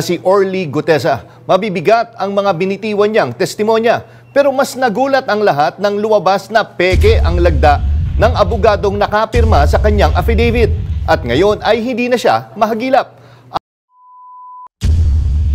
Si Orly Gutesa. Mabibigat ang mga binitiwan niyang testimonya. Pero mas nagulat ang lahat nang lumabas na peke ang lagda ng abogadong nakapirma sa kanyang affidavit. At ngayon ay hindi na siya mahagilap.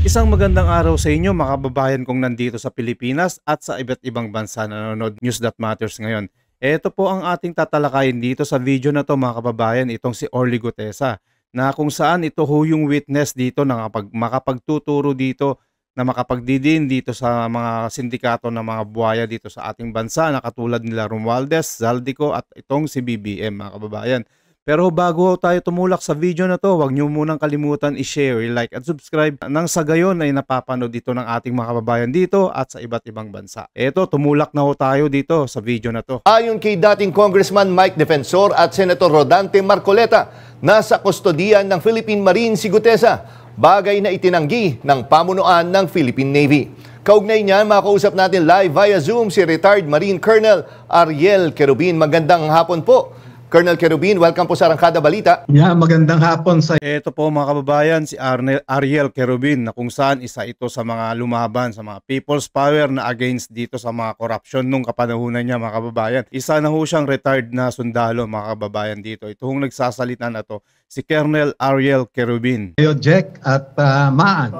Isang magandang araw sa inyo mga kababayan kong nandito sa Pilipinas at sa iba't ibang bansa na nanonood News That Matters ngayon. Ito po ang ating tatalakayin dito sa video na to mga kababayan, itong si Orly Gutesa, na kung saan ito ho yung witness dito na makapagtuturo dito, na makapagdidin dito sa mga sindikato ng mga buhaya dito sa ating bansa na katulad nila Romualdez, Zaldico at itong si BBM mga kababayan. Pero bago tayo tumulak sa video na to, huwag niyo munang kalimutan i-share, i-like at subscribe nang sa gayon ay napapanood dito ng ating mga kababayan dito at sa iba't ibang bansa. Eto, tumulak na ho tayo dito sa video na to. Ayon kay dating Congressman Mike Defensor at Senator Rodante Marcoleta, nasa kustodiyan ng Philippine Marine si Gutesa, bagay na itinanggi ng pamunuan ng Philippine Navy. Kaugnay niyan, makausap natin live via Zoom si retired Marine Colonel Ariel Querubin. Magandang hapon po. Colonel Querubin, welcome po sa Arangkada Balita. Yeah, magandang hapon sa... Ito po mga kababayan, si Ariel Querubin na kung saan isa ito sa mga lumaban sa mga people's power na against dito sa mga corruption nung kapanahunan niya mga kababayan. Isa na ho siyang retired na sundalo mga kababayan dito. Ito hong nagsasalita na to, si Colonel Ariel Querubin. Kayo, Jack at Maan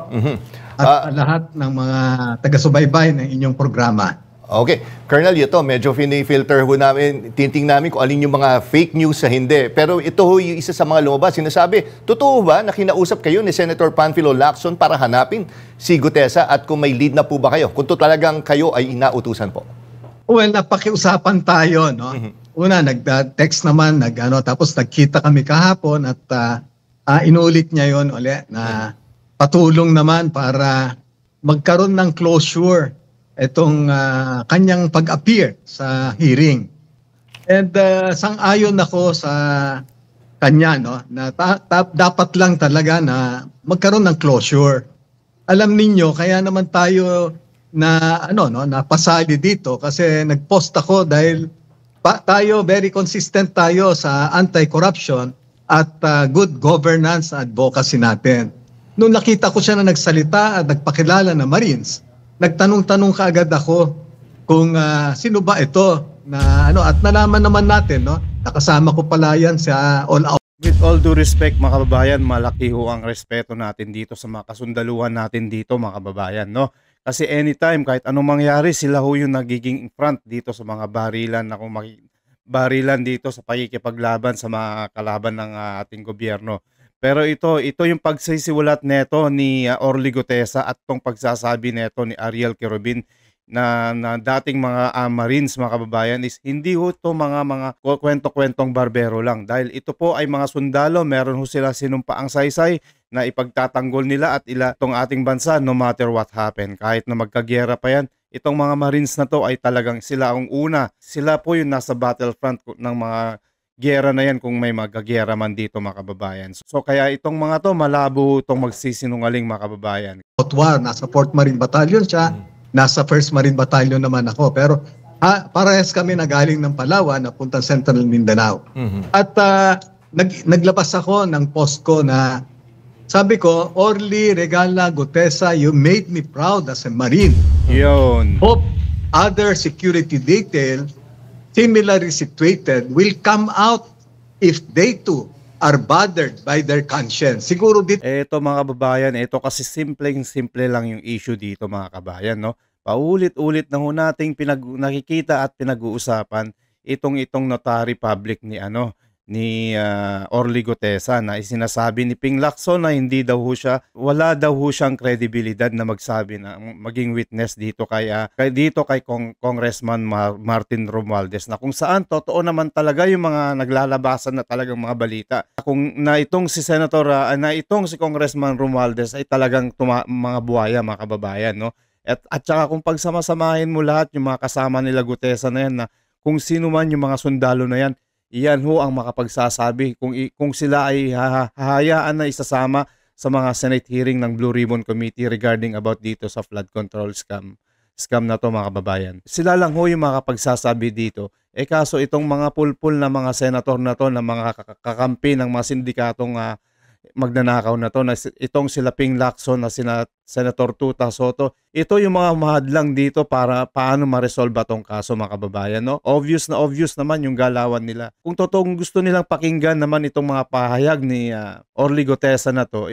at lahat ng mga taga-subaybay ng inyong programa. Okay. Colonel, ito, medyo filter ho namin, tinting namin kung alin yung mga fake news sa hindi. Pero ito ho yung isa sa mga lumabas. Sinasabi, totoo ba na kinausap kayo ni Senator Panfilo Lacson para hanapin si Gutesa at kung may lead na po ba kayo? Kung to talagang kayo ay inautusan po. Well, napakiusapan tayo, no? Una, nag-text naman, tapos nagkita kami kahapon at inulit niya yon ulit na patulong naman para magkaroon ng closure itong kanyang pag-appear sa hearing. And sang-ayon ako sa kanya, no, na dapat lang talaga na magkaroon ng closure. Alam ninyo, kaya naman tayo na napasali dito kasi nag-post ako dahil tayo very consistent tayo sa anti-corruption at good governance advocacy natin. Nung nakita ko siya na nagsalita at nagpakilala na Marines, nagtanong-tanong kaagad ako kung sino ba ito na at nalaman naman natin, no, nakasama ko pala yan sa All Out. With all due respect mga kababayan, malaki ho ang respeto natin dito sa mga kasundaluhan natin dito mga kababayan, no? Kasi anytime kahit anong mangyari, sila ho yung nagiging front dito sa mga barilan na barilan dito sa pakikipaglaban sa mga kalaban ng ating gobyerno. Pero ito yung pagsisiwalat neto ni Orly Gutesa at tong pagsasabi neto ni Ariel Querubin na dating mga Marines mga kababayan is hindi ho ito mga kwento-kwentong barbero lang. Dahil ito po ay mga sundalo, meron ho sila sinumpaang saysay na ipagtatanggol nila at itong ating bansa no matter what happen. Kahit na magkagyera pa yan, itong mga Marines na to ay talagang sila ang una. Sila po yung nasa battlefront ng mga gera na yan kung may magagyera man dito mga kababayan. So kaya itong mga to malabo itong magsisinungaling mga kababayan. Otwar, nasa 4th Marine Battalion siya, nasa 1st Marine Battalion naman ako. Pero parehas kami na galing ng Palawan na puntang Central Mindanao. At naglabas ako ng post ko na sabi ko, Orly Regala Gutesa, you made me proud as a Marine. Yun. Hope other security detail similarly situated will come out if they too are bothered by their conscience. Siguro dito. Ito mga kababayan, ito kasi simple lang yung issue dito mga kababayan, no? Paulit-ulit na ho nating nakikita at pinag-uusapan itong notary public ni Orly Gutesa na isinasabi ni Ping Lacson na wala daw ho siyang kredibilidad na magsabi na maging witness dito kay Congressman Martin Romualdez na kung saan totoo naman talaga yung mga naglalabasan na talagang mga balita. Kung na itong si Congressman Romualdez ay talagang mga buhaya mga kababayan, no? At saka kung pagsama-samahin mo lahat yung mga kasama nila Gutesa na yan na kung sino man yung mga sundalo na yan, iyan ho ang makapagsasabi kung sila ay hahayaan na isasama sa mga Senate hearing ng Blue Ribbon Committee regarding about dito sa flood control scam na to mga kababayan. Sila lang ho yung makapagsasabi dito. Kaso itong mga pulpul na mga senator na to na mga kakampi ng mga sindikatong magnanakaw na to, na itong sila Ping Lacson na Senator Tuta Soto, ito yung mga mahadlang dito para paano ma-resolve tong kaso, mga kababayan, no? Obvious naman yung galawan nila. Kung totoong gusto nilang pakinggan naman itong mga pahayag ni Orly Gutesa na to,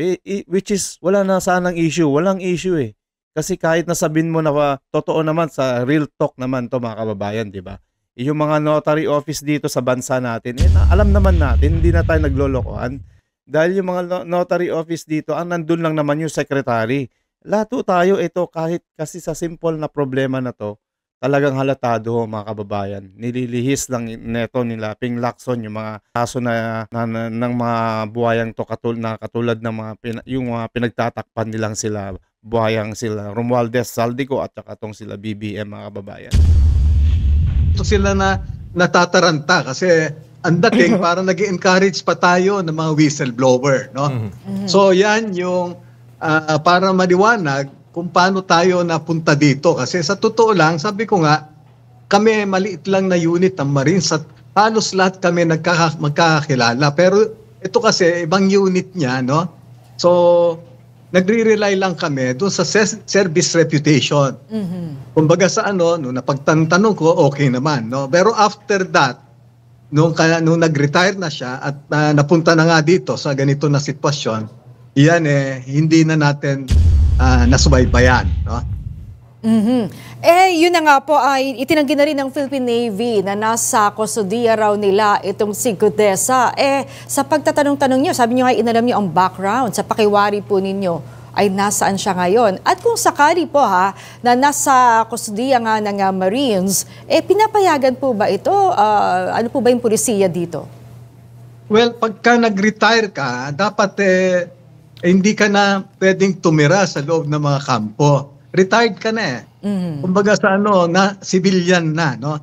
which is wala na sanang issue, walang issue eh. Kasi kahit nasabihin mo na totoo naman, sa real talk naman to, mga kababayan, di ba? Yung mga notary office dito sa bansa natin, alam naman natin, hindi na tayo naglolokohan. Dahil yung mga notary office dito, ang nandun lang naman yung secretary. Lahat tayo ito, kahit kasi sa simple na problema na to, talagang halatado, mga kababayan. Nililihis lang neto nila Ping Lacson yung mga kaso ng mga buhayang to, katulad ng yung mga pinagtatakpan nilang sila, buhayang sila Romualdez Saldico at saka tong sila BBM, mga kababayan. Ito sila na natataranta kasi ang dating para nag-encourage pa tayo ng mga whistleblower, no? So yan yung para maliwanag kung paano tayo napunta dito. Kasi sa totoo lang, sabi ko nga, kami maliit lang na unit ng Marines at halos lahat kami magkakakilala. Pero ito kasi ibang unit niya, no? So nagre-rely lang kami doon sa service reputation. Kumbaga sa nung napagtanong ko, okay naman, no? Pero after that, nung nag-retire na siya at napunta na nga dito sa ganito na sitwasyon, yan hindi na natin nasubaybayan, no? Yun na nga po ay itinanggi na rin ng Philippine Navy na nasa kustodiya raw nila itong si Gutesa. Sa pagtatanong-tanong niyo, sabi niyo nga inalam niyo ang background, sa pakiwari po ninyo ay nasaan siya ngayon. At kung sakali po na nasa kustodiya nga ng Marines, pinapayagan po ba ito? Ano po ba yung pulisiya dito? Well, pagka nag-retire ka, dapat hindi ka na pwedeng tumira sa loob ng mga kampo. Retired ka na Kumbaga sa na civilian na, no?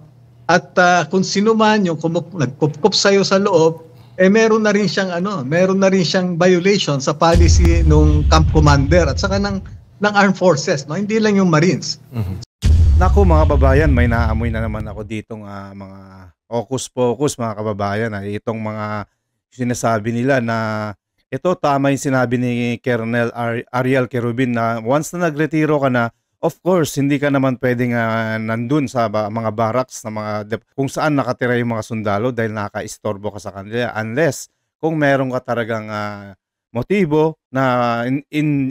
At kung sino man yung nagkup sa'yo sa loob, meron na rin siyang violation sa policy nung camp commander at saka ng armed forces, no? Hindi lang yung Marines. Naku, mga kababayan, may naamoy na naman ako ditong mga hocus-pocus, mga kababayan. Itong mga sinasabi nila na ito tama yung sinabi ni Colonel Ariel Querubin na once na nagretiro ka na, of course, hindi ka naman pwedeng nandun sa mga barracks na kung saan nakatira yung mga sundalo dahil naka-istorbo ka sa kanila. Unless kung meron ka talagang motibo na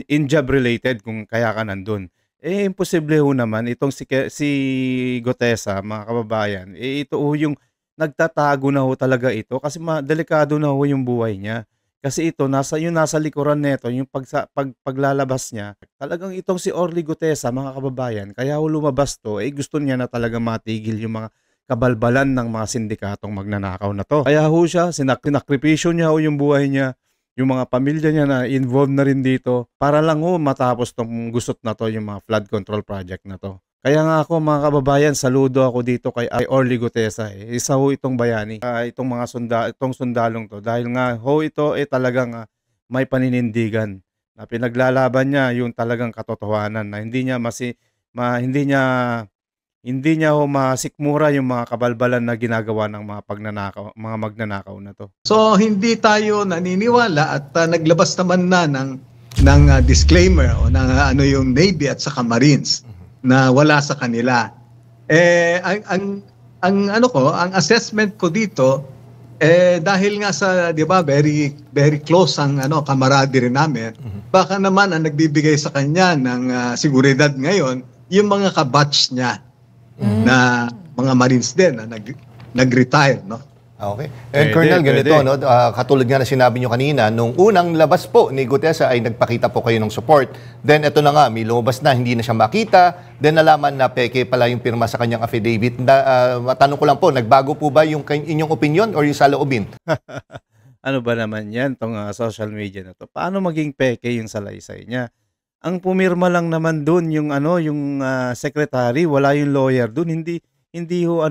in-job related kung kaya ka nandun. Imposible ho naman itong si Gutesa, mga kababayan. Ito yung nagtatago na ho talaga ito kasi delikado na ho yung buhay niya. Kasi ito, nasa likuran nito, yung paglalabas niya, talagang itong si Orly Gutesa, mga kababayan, kaya lumabas to, gusto niya na talaga matigil yung mga kabalbalan ng mga sindikatong magnanakaw na to. Kaya ho siya, sinakripisyo niya ho yung buhay niya, yung mga pamilya niya na involved na rin dito, para lang ho matapos tong gusot na to, yung mga flood control project na to. Kaya nga ako, mga kababayan, saludo ako dito kay Orly Gutesa. Isa ho itong bayani, itong mga sundalong to. Dahil nga ho ito talagang may paninindigan na pinaglalaban niya yung talagang katotohanan na hindi niya ho masikmura yung mga kabalbalan na ginagawa ng mga magnanakaw na to. So hindi tayo naniniwala at naglabas naman na ng disclaimer o ng yung Navy at saka Marines na wala sa kanila. Ang assessment ko dito dahil nga sa, 'di ba, very very close ang camaraderie namin. Baka naman ang nagbibigay sa kanya ng seguridad ngayon yung mga kabatch niya na mga Marines din na nag-retire, no? Okay. And Colonel, ganito, no? Katulad nga na sinabi nyo kanina, nung unang labas po ni Gutesa ay nagpakita po kayo ng support. Then ito na nga, may lumabas na, hindi na siya makita. Then nalaman na peke pala yung pirma sa kanyang affidavit. Matanong ko lang po, nagbago po ba yung inyong opinion or yung saloobin? Ano ba naman yan, tong social media na to? Paano maging peke yung salaysay niya? Ang pumirma lang naman doon yung secretary, wala yung lawyer doon. Hindi ho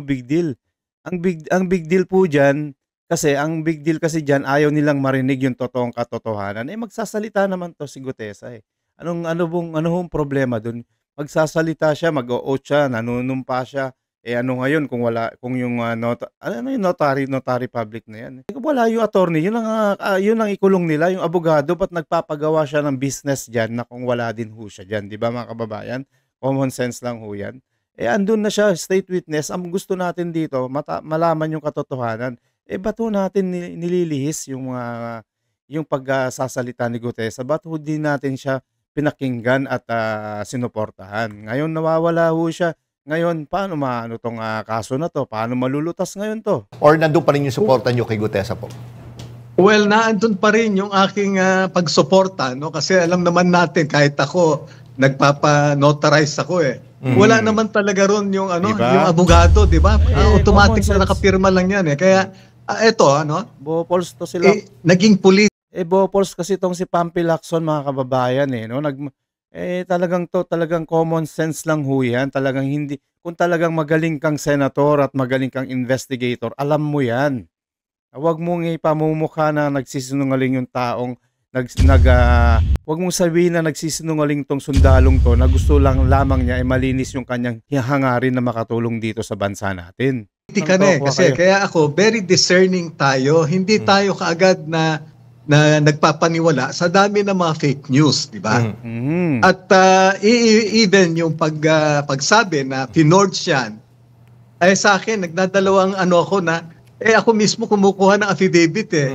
big deal. Ang big deal po diyan kasi diyan ayaw nilang marinig yung totoong katotohanan. Magsasalita naman to si Gutesa Ano hong problema doon? Magsasalita siya, mag-o-oath siya, nanunumpa siya. Eh ano ngayon kung wala, kung yung ano yung notary public na yan. Kung wala yung attorney, yun ang ikulong nila, yung abogado, ba't nagpapagawa siya ng business diyan na kung wala din ho siya diyan, 'di ba mga kababayan? Common sense lang ho yan. Eh andun na siya, state witness. Ang gusto natin dito, malaman yung katotohanan. Eh ba't ho natin nililihis yung yung pagsasalita ni Gutesa? Ba't ho di natin siya pinakinggan at sinuportahan? Ngayon nawawala ho siya. Ngayon, paano maano tong kaso na to? Paano malulutas ngayon to? Or nandun pa rin yung suporta nyo kay Gutesa po? Well, naandun pa rin yung aking pagsuporta, no? Kasi alam naman natin, kahit ako, nagpapa-notarize ako eh. Wala naman talaga ron yung, Diba? yung abogado, di ba? Automatic common na sense. nakapirma lang yan eh. Kaya, eto, Bopols to sila. naging pulis. Bopols kasi tong si Pampi Lacson, mga kababayan no? Talagang common sense lang ho yan. Talagang hindi, kung talagang magaling kang senator at magaling kang investigator, alam mo yan. Huwag mong ipamumukha na nagsisinungaling yung taong huwag mong sabihin na nagsisinungaling tong sundalong to na gusto lang lamang niya ay malinis yung kanyang hangarin na makatulong dito sa bansa natin. Ka na eh, kasi kaya ako, very discerning tayo. Hindi tayo kaagad na nagpapaniwala sa dami ng mga fake news, di ba? At even yung pagsabi na pinorge yan, ay sa akin, nagdadalawang ako na, ako mismo kumukuha ng affidavit eh.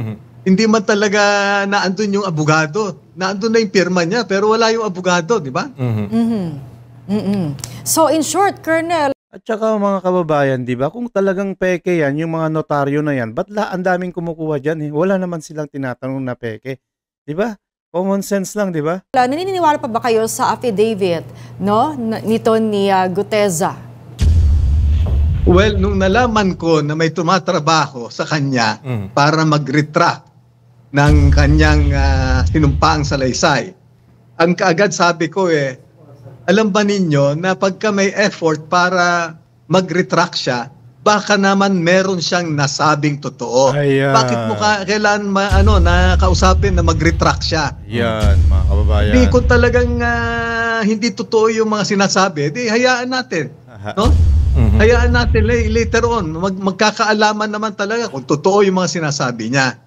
Hindi man talaga naandun yung abogado. Naandun na yung pirma niya, pero wala yung abogado, di ba? So in short, Colonel, at saka mga kababayan, di ba, kung talagang peke yan, yung mga notaryo na yan, ba't ang daming kumukuha dyan? Wala naman silang tinatanong na peke. Di ba? Common sense lang, di ba? naniniwala pa ba kayo sa affidavit nito ni Gutesa? Well, nung nalaman ko na may tumatrabaho sa kanya para mag-retract ng kanyang sinumpaang salaysay, ang kaagad sabi ko alam ba ninyo na pagka may effort para mag-retract siya, baka naman meron siyang nasabing totoo. Bakit mo kailangan na kausapin na mag-retract siya? Yan, mga kababayan. Di kung talagang hindi totoo yung mga sinasabi, di hayaan natin. No? Hayaan natin later on. Magkakaalaman naman talaga kung totoo yung mga sinasabi niya.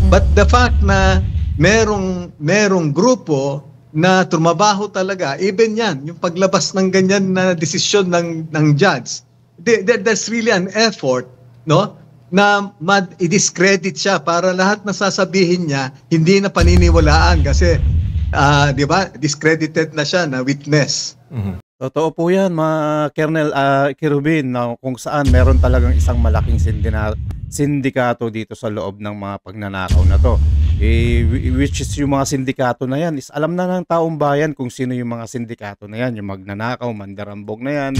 But the fact na merong grupo na trumabaho talaga, even yan, yung paglabas ng ganyan na desisyon ng judge, there's really an effort, no, na i-discredit siya para lahat na sasabihin niya hindi na paniniwalaan kasi, di ba, discredited na siya na witness. Totoo po yan, mga Colonel Kirubin, na kung saan meron talagang isang malaking sindikato dito sa loob ng mga pagnanakaw na to. Which is yung mga sindikato na yan, is alam na ng taong bayan kung sino yung mga sindikato na yan, yung magnanakaw, mandarambog na yan,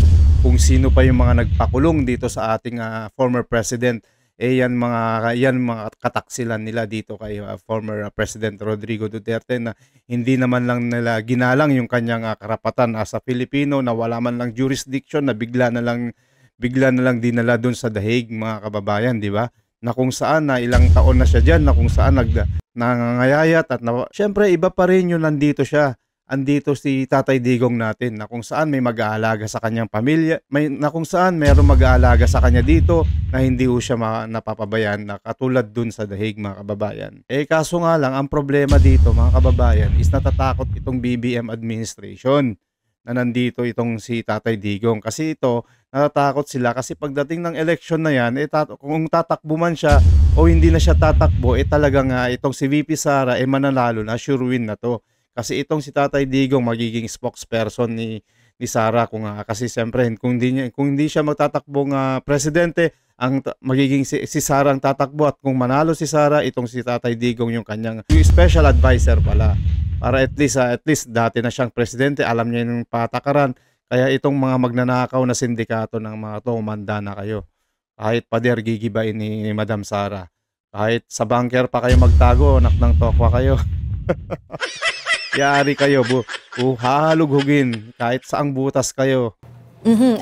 kung sino pa yung mga nagpakulong dito sa ating former president. Yan mga kataksilan nila dito kay former President Rodrigo Duterte na hindi naman lang nila ginalang yung kanyang karapatan as a Filipino, na wala man lang jurisdiction, na bigla na lang dinala doon sa dahig, mga kababayan, di ba? Na kung saan na ilang taon na siya diyan, na kung saan nangangayayat at syempre iba pa rin yung nandito siya. Andito si Tatay Digong natin, na kung saan may mag-aalaga sa kanyang pamilya, na kung saan mayroong mag-aalaga sa kanya dito na hindi ho siya napapabayan, na katulad dun sa dahig, mga kababayan. Kaso nga lang, ang problema dito, mga kababayan, is natatakot itong BBM administration na nandito itong si Tatay Digong. Kasi natatakot sila kasi pagdating ng election na yan, kung tatakbo man siya o hindi na siya tatakbo, talagang itong si VP Sara mananalo na, sure win na to. Kasi itong si Tatay Digong magiging spokesperson ni Sara, kasi siyempre kung hindi siya magtatakbong presidente, magiging si Sara ang tatakbo, at kung manalo si Sara, itong si Tatay Digong yung kanyang special advisor pala. Para at least dati na siyang presidente, alam niya yung patakaran. Kaya itong mga magnanakaw na sindikato ng mga to, manda na kayo. Kahit pader gigibain ni Madam Sara. Kahit sa bunker pa kayo magtago, anak ng tokwa kayo. Yari kayo, hahalughugin kahit saang butas kayo.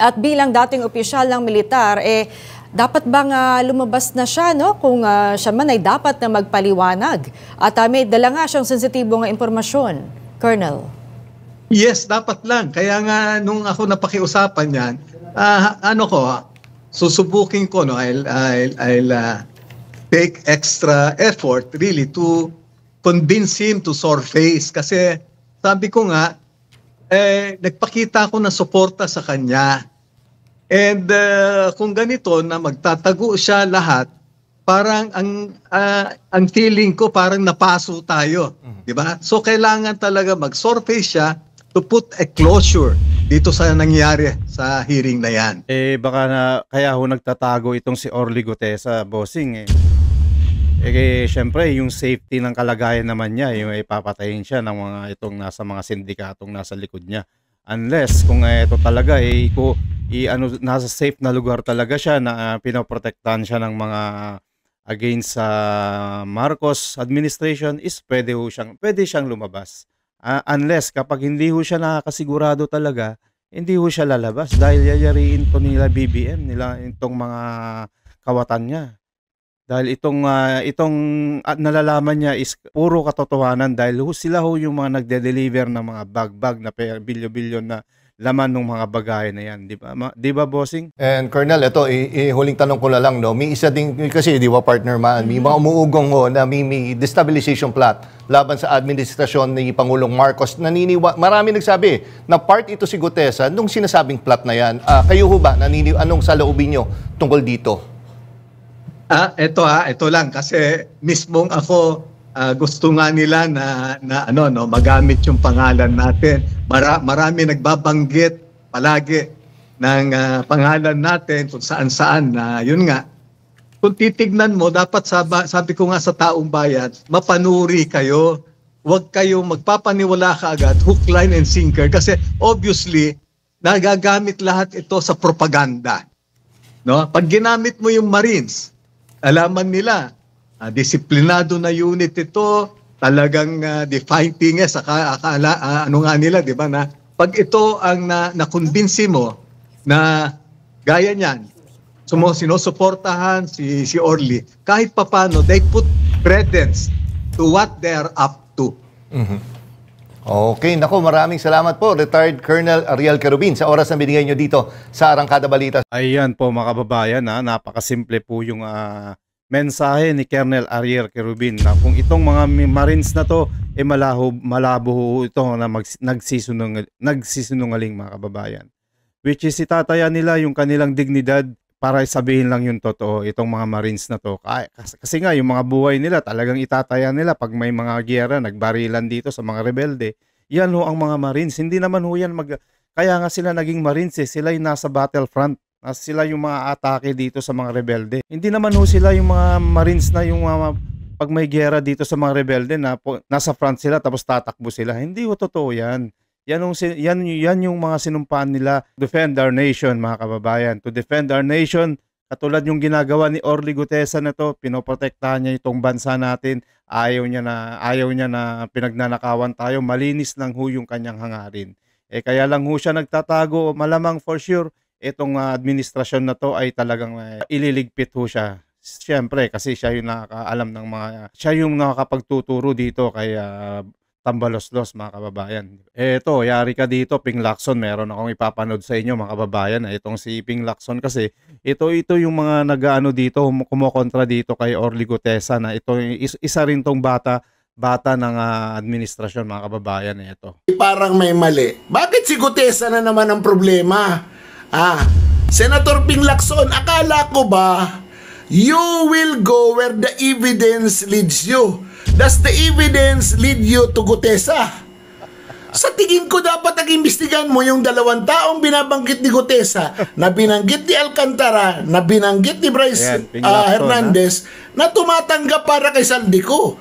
At bilang dating opisyal ng militar, dapat bang lumabas na siya, no? Kung siya man ay dapat na magpaliwanag. At may dala nga siyang sensitibong impormasyon, Colonel. Yes, dapat lang. Kaya nga nung ako napakiusapan yan, Susubukin ko, no, I'll take extra effort really to convince him to surface. Kasi sabi ko nga, nagpakita ako ng suporta sa kanya. And kung ganito na magtatago siya lahat, parang ang feeling ko parang napaso tayo, di ba? So kailangan talaga mag-surface siya to put a closure dito sa nangyari sa hearing na yan. Baka kaya ho nagtatago itong si Orly Gutesa, bossing. Syempre, yung safety ng kalagayan naman niya, yung ipapatayin siya ng mga itong nasa mga sindikatong nasa likod niya. Unless kung ito talaga nasa safe na lugar talaga siya na pinoprotektahan siya ng mga against sa Marcos administration, is pwede siyang lumabas. Unless kapag hindi ho siya nakakasigurado talaga, hindi ho siya lalabas dahil yayariin to nila BBM, itong mga kawatan niya. Dahil itong nalalaman niya is puro katotohanan dahil sila yung mga nagde-deliver ng mga bag na bilyo-bilyon na laman ng mga bagay na yan, di ba? Di ba, bossing? And Colonel, ito, huling tanong ko na lang, no? May isa din, kasi di ba partner man, may mga umuugong na may destabilization plot laban sa administrasyon ni Pangulong Marcos. Marami nagsabi na part ito si Gutesa nung sinasabing plot na yan. Kayo ho ba, anong saloobin nyo tungkol dito? Ito lang kasi mismong ako gusto nga nila na magamit yung pangalan natin. Marami nagbabanggit palagi ng pangalan natin kung saan-saan na yun nga. Kung titignan mo, dapat sabi ko nga sa taong bayan, mapanuri kayo. Huwag kayo magpapaniwala kaagad, hook, line, and sinker. Kasi obviously, nagagamit lahat ito sa propaganda. No? Pag ginamit mo yung Marines, alaman nila, disiplinado na unit ito, talagang fighting ano nga nila, di ba, na pag ito ang nakumbinsi mo na gaya niyan, sinusuportahan si Orly, kahit papano, they put credence to what they are up to. Okay, nako, maraming salamat po, Retired Colonel Ariel Querubin, sa oras na binigay nyo dito sa Arangkada Balita. Ayan po mga kababayan, napakasimple po yung mensahe ni Colonel Ariel Querubin na kung itong mga Marines na to malabo ito na nagsisinungaling mga kababayan. Which is itataya nila yung kanilang dignidad para sabihin lang yung totoo itong mga Marines na to. Kasi nga yung mga buhay nila talagang itataya nila pag may mga giyera, nagbarilan dito sa mga rebelde. Yan ho ang mga Marines. Hindi naman ho yan kaya nga sila naging Marines Sila yung nasa battlefront. Sila yung mga atake dito sa mga rebelde. Hindi naman ho sila yung mga Marines na yung pag may giyera dito sa mga rebelde na nasa front sila tapos tatakbo sila. Hindi ho totoo yan. Yan yung mga sinumpaan nila. Defend our nation, mga kababayan. To defend our nation, katulad yung ginagawa ni Orly Gutesa na to, pinoprotektahan niya itong bansa natin. Ayaw niya na pinagnanakawan tayo. Malinis lang ho yung kanyang hangarin. Kaya lang ho siya nagtatago. Malamang for sure, itong administrasyon na to ay talagang ililigpit ho siya. Siyempre, kasi siya yung nakakaalam ng siya yung nakakapagtuturo dito kay Tambaloslos, mga kababayan. Eto, yari ka dito, Ping Lacson. Meron akong ipapanood sa inyo, mga kababayan. Itong si Ping Lacson kasi, ito yung mga nag-ano dito, kumokontra dito kay Orly Gutesa na ito, isa rin tong bata ng administrasyon, mga kababayan. Ito. Parang may mali. Bakit si Gutesa na naman ang problema? Senator Ping Lacson, akala ko ba you will go where the evidence leads you? Does the evidence lead you to Gutesa? Sa tingin ko dapat nag-imbestigahan mo yung 2 taong binabanggit ni Gutesa, na binanggit ni Alcantara, na binanggit ni Bryce Hernandez, na tumatanggap para kay Saldico.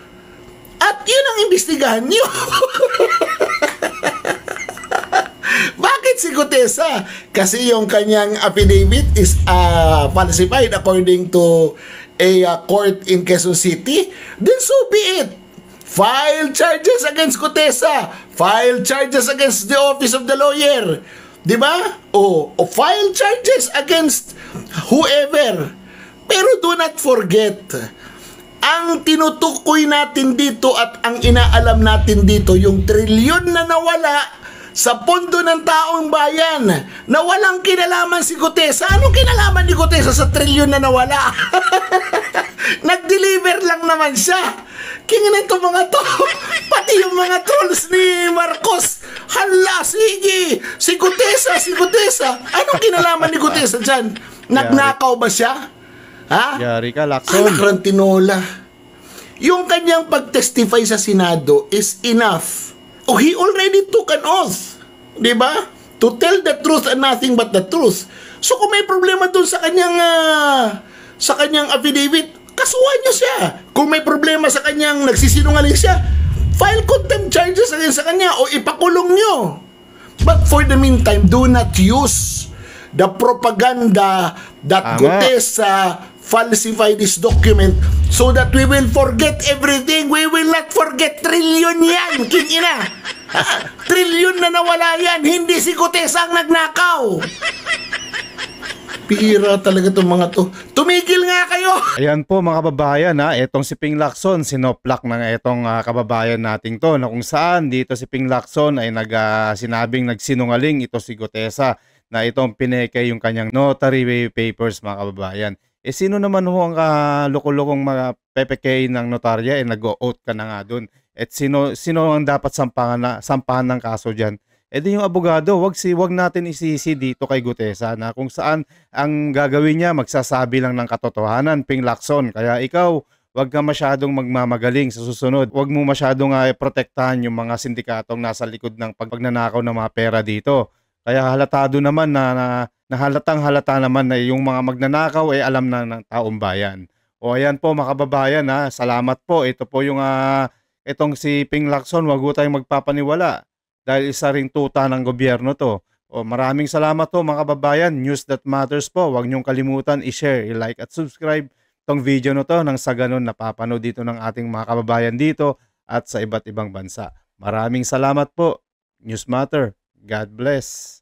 At yun ang imbestigahan niyo. Bakit si Gutesa? Kasi yung kanyang affidavit is falsified according to a court in Quezon City. Then so be it. File charges against Gutesa. File charges against the office of the lawyer. Diba? O file charges against whoever. Pero do not forget, ang tinutukoy natin dito at ang inaalam natin dito, yung trilyon na nawala sa pondo ng taong bayan na walang kinalaman si Gutesa. Anong kinalaman ni Gutesa sa trilyon na nawala? Nag-deliver lang naman siya. Kingin ito mga to. Pati yung mga trolls ni Marcos. Hala, sige. Si Gutesa. Anong kinalaman ni Gutesa dyan? Nagnakaw ba siya? Ha? Yari ka, Lacson. Anak ng tinola. Yung kanyang pag-testify sa Senado is enough. Oh, he already took an oath. Diba? To tell the truth and nothing but the truth. So kung may problema dun sa kanyang affidavit, kasuhan niyo siya. Kung may problema sa kanyang nagsisinungaling siya, file contempt charges against sa kanya o ipakulong niyo. But for the meantime, do not use the propaganda that Gutesa falsify this document so that we will forget everything. We will not forget trilyon yan, king ina. Trilyon na nawala yan, hindi si Gutesa ang nagnakaw. Pira talaga itong mga to. Tumigil nga kayo. Ayan po mga kababayan, etong si Ping Lacson, sinoplak ng etong kababayan nating to, na kung saan dito si Ping Lacson ay sinabing nagsinungaling ito si Gutesa na itong pineke yung kanyang notary papers, mga kababayan. Sino naman ho ang loko-lokong mga PPK ng notarya, nag-o-out ka na nga dun. At sino ang dapat sampahan ng kaso dyan? Di yung abogado, wag natin isisi dito kay Gutesa na kung saan ang gagawin niya, magsasabi lang ng katotohanan, Ping Lacson. Kaya ikaw, wag ka masyadong magmamagaling sa susunod. Wag mo masyadong protektahan yung mga sindikatong nasa likod ng pagnanakaw ng mga pera dito. Kaya halatado naman na halatang-halata naman na yung mga magnanakaw ay alam na ng taong bayan. O ayan po mga kababayan, salamat po. Ito po yung itong si Ping Lacson, wag po tayong magpapaniwala dahil isa ring tuta ng gobyerno to. O maraming salamat po mga kababayan. News that matters po. Wag niyong kalimutan i-share, i-like at subscribe tong video na to nang sa ganun napapanood dito ng ating mga kababayan dito at sa iba't ibang bansa. Maraming salamat po. News Matter. God bless.